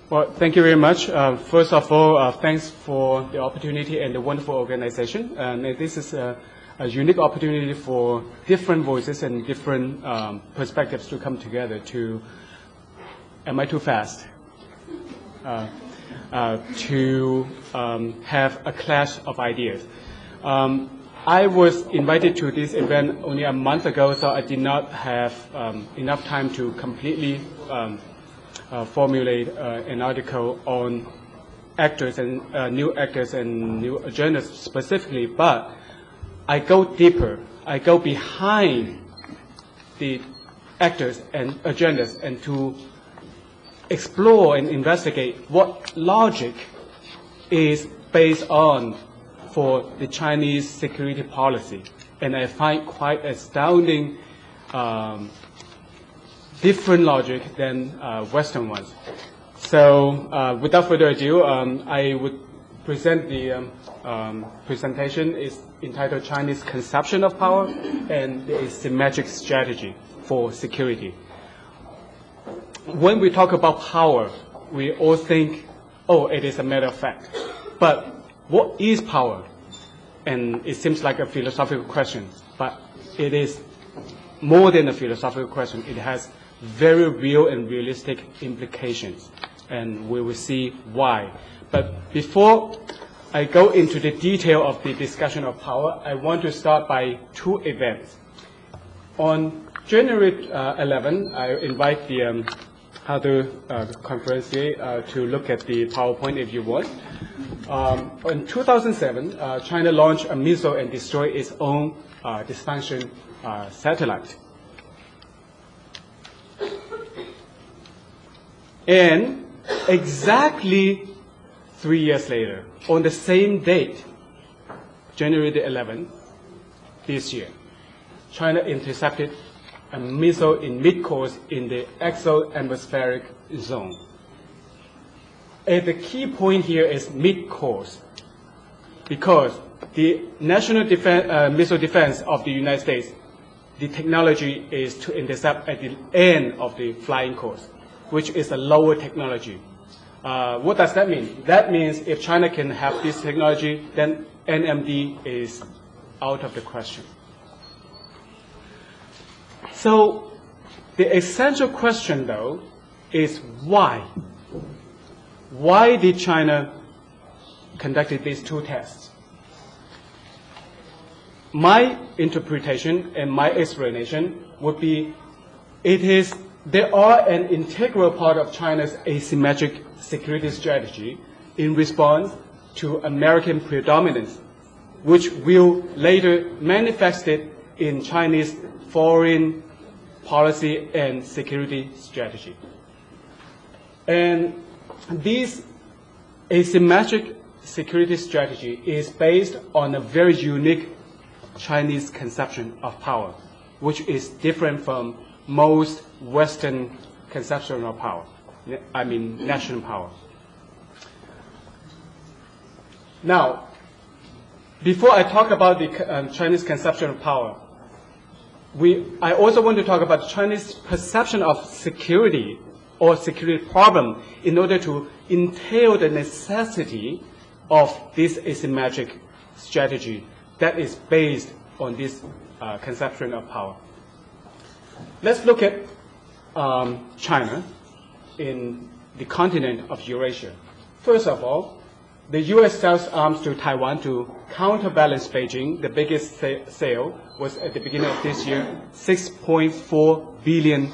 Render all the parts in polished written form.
Well, thank you very much. First of all, thanks for the opportunity and the wonderful organization. And this is a unique opportunity for different voices and different perspectives to come together to, am I too fast? To have a clash of ideas. I was invited to this event only a month ago, so I did not have enough time to completely formulate an article on actors and new agendas specifically, but I go deeper. I go behind the actors and agendas and to explore and investigate what logic is based on for the Chinese security policy. And I find quite astounding different logic than Western ones. So without further ado, I would present the presentation is entitled Chinese Conception of Power and the Asymmetric Strategy for Security. When we talk about power, we all think, oh, it is a matter of fact. But what is power? And it seems like a philosophical question, but it is more than a philosophical question. It has very real and realistic implications, and we will see why. But before I go into the detail of the discussion of power, I want to start by two events. On January 11, I invite the other conferencier to look at the PowerPoint if you want. In 2007, China launched a missile and destroyed its own dysfunction satellite. And exactly 3 years later, on the same date, January the 11th, this year, China intercepted a missile in mid-course in the exo-atmospheric zone. And the key point here is mid-course, because the national missile defense of the United States, the technology is to intercept at the end of the flying course, which is a lower technology. What does that mean? That means if China can have this technology, then NMD is out of the question. So the essential question, though, is why? Why did China conduct these two tests? My interpretation and my explanation would be they are an integral part of China's asymmetric security strategy in response to American predominance, which will later manifest it in Chinese foreign policy and security strategy. And this asymmetric security strategy is based on a very unique Chinese conception of power, which is different from most Western conception of power, I mean national power. Now, before I talk about the Chinese conception of power, I also want to talk about Chinese perception of security or security problem in order to entail the necessity of this asymmetric strategy that is based on this conception of power. Let's look at China in the continent of Eurasia. First of all, the U.S. sells arms to Taiwan to counterbalance Beijing. The biggest sale was at the beginning of this year, $6.4 billion,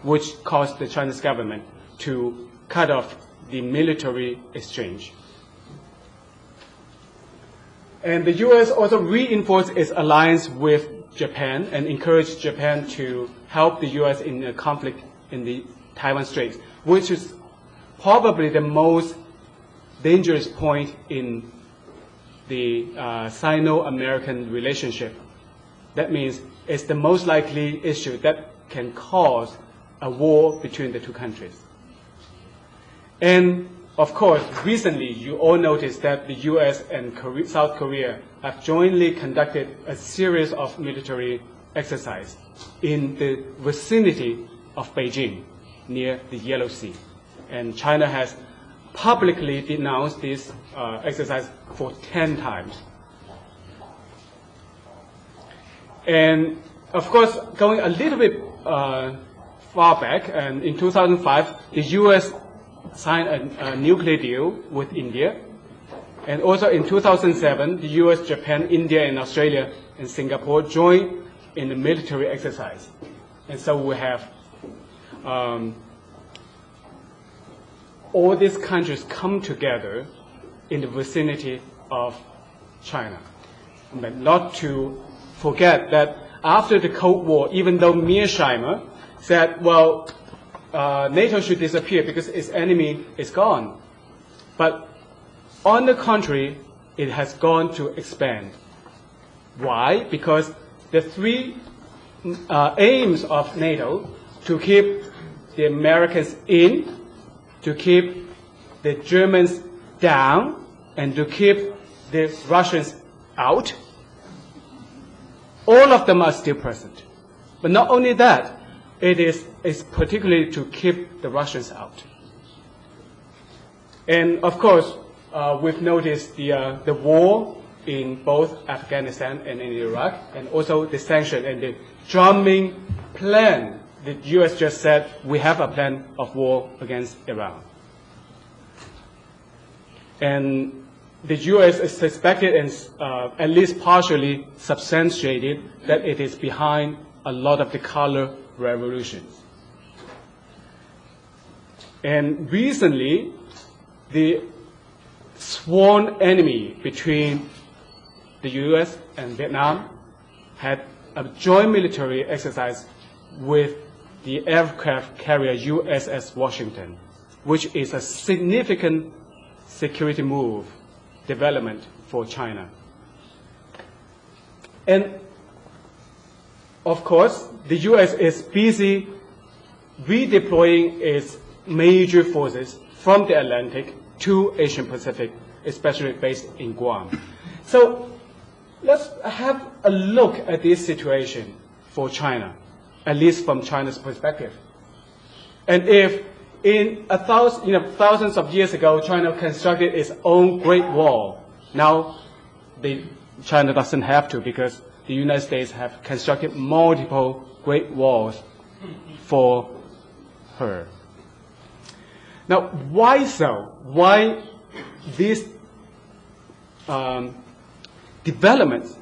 which caused the Chinese government to cut off the military exchange. And the U.S. also reinforced its alliance with Japan and encouraged Japan to help the U.S. in a conflict in the Taiwan Straits, which is probably the most dangerous point in the Sino-American relationship. That means it's the most likely issue that can cause a war between the two countries. And of course, recently you all noticed that the US and South Korea have jointly conducted a series of military exercises in the vicinity of Beijing, near the Yellow Sea. And China has publicly denounced this exercise for 10 times. And of course, going a little bit far back, and in 2005, the US signed a nuclear deal with India. And also in 2007, the US, Japan, India, and Australia and Singapore joined in the military exercise. And so we have all these countries come together in the vicinity of China. But not to forget that after the Cold War, even though Mearsheimer said, well, NATO should disappear because its enemy is gone. But on the contrary, it has gone to expand. Why? Because the three aims of NATO to keep the Americans in, to keep the Germans down, and to keep the Russians out, all of them are still present. But not only that, it is particularly to keep the Russians out. And of course, we've noticed the war in both Afghanistan and in Iraq, and also the sanction and the drumming plan. The US just said, we have a plan of war against Iran. And the US is suspected and at least partially substantiated that it is behind a lot of the color revolutions. And recently, the sworn enemy between the US and Vietnam had a joint military exercise with the aircraft carrier USS Washington, which is a significant security move development for China. And of course, the US is busy redeploying its major forces from the Atlantic to Asian Pacific, especially based in Guam. So let's have a look at this situation for China, at least from China's perspective. And if in thousands of years ago, China constructed its own Great Wall, now China doesn't have to, because the United States have constructed multiple Great Walls for her. Now, why so? Why these developments,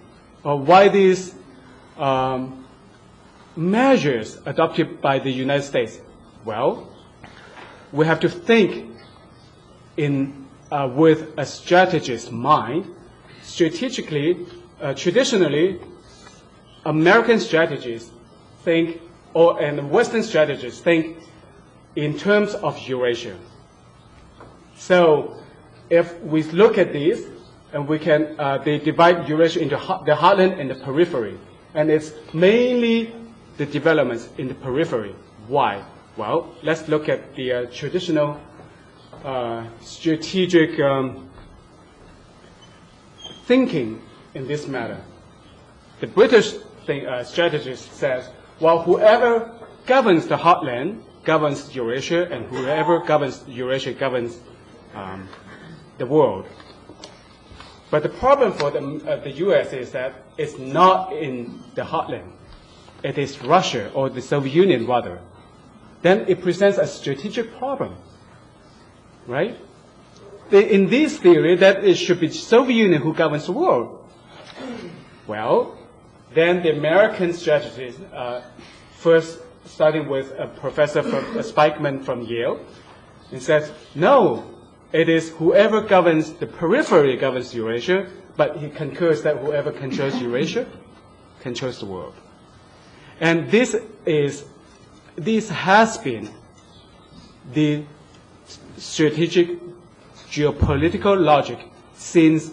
or why these measures adopted by the United States? Well, we have to think with a strategist's mind. Strategically, traditionally, American strategists think, and Western strategists think in terms of Eurasia. So if we look at these, and we can, they divide Eurasia into the heartland and the periphery. And it's mainly the developments in the periphery. Why? Well, let's look at the traditional strategic thinking in this matter. The British strategist says, well, whoever governs the heartland governs Eurasia, and whoever governs Eurasia governs the world. But the problem for the US is that it's not in the heartland. It is Russia, or the Soviet Union rather. Then it presents a strategic problem, right? In this theory, that it should be the Soviet Union who governs the world. Well, then the American strategist, first starting with a professor Spikeman from Yale, and says, no, it is whoever governs the periphery governs Eurasia, but he concurs that whoever controls Eurasia controls the world. And this has been the strategic geopolitical logic since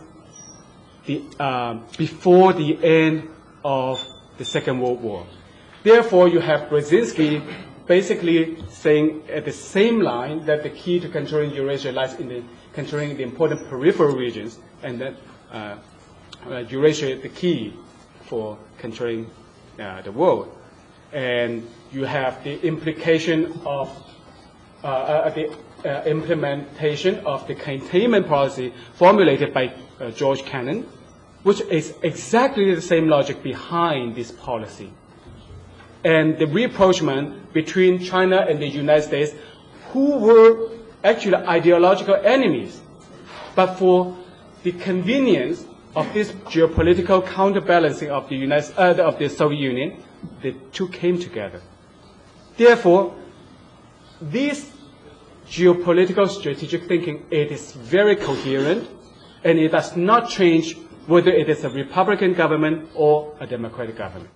before the end of the Second World War. Therefore, you have Brzezinski basically saying at the same line that the key to controlling Eurasia lies in controlling the important peripheral regions, and that Eurasia is the key for controlling the world. And you have the implication of the implementation of the containment policy formulated by George Kennan, which is exactly the same logic behind this policy. And the rapprochement between China and the United States, who were actually ideological enemies, but for the convenience of this geopolitical counterbalancing of the Soviet Union, the two came together. Therefore, this geopolitical strategic thinking, it is very coherent, and it does not change whether it is a Republican government or a Democratic government.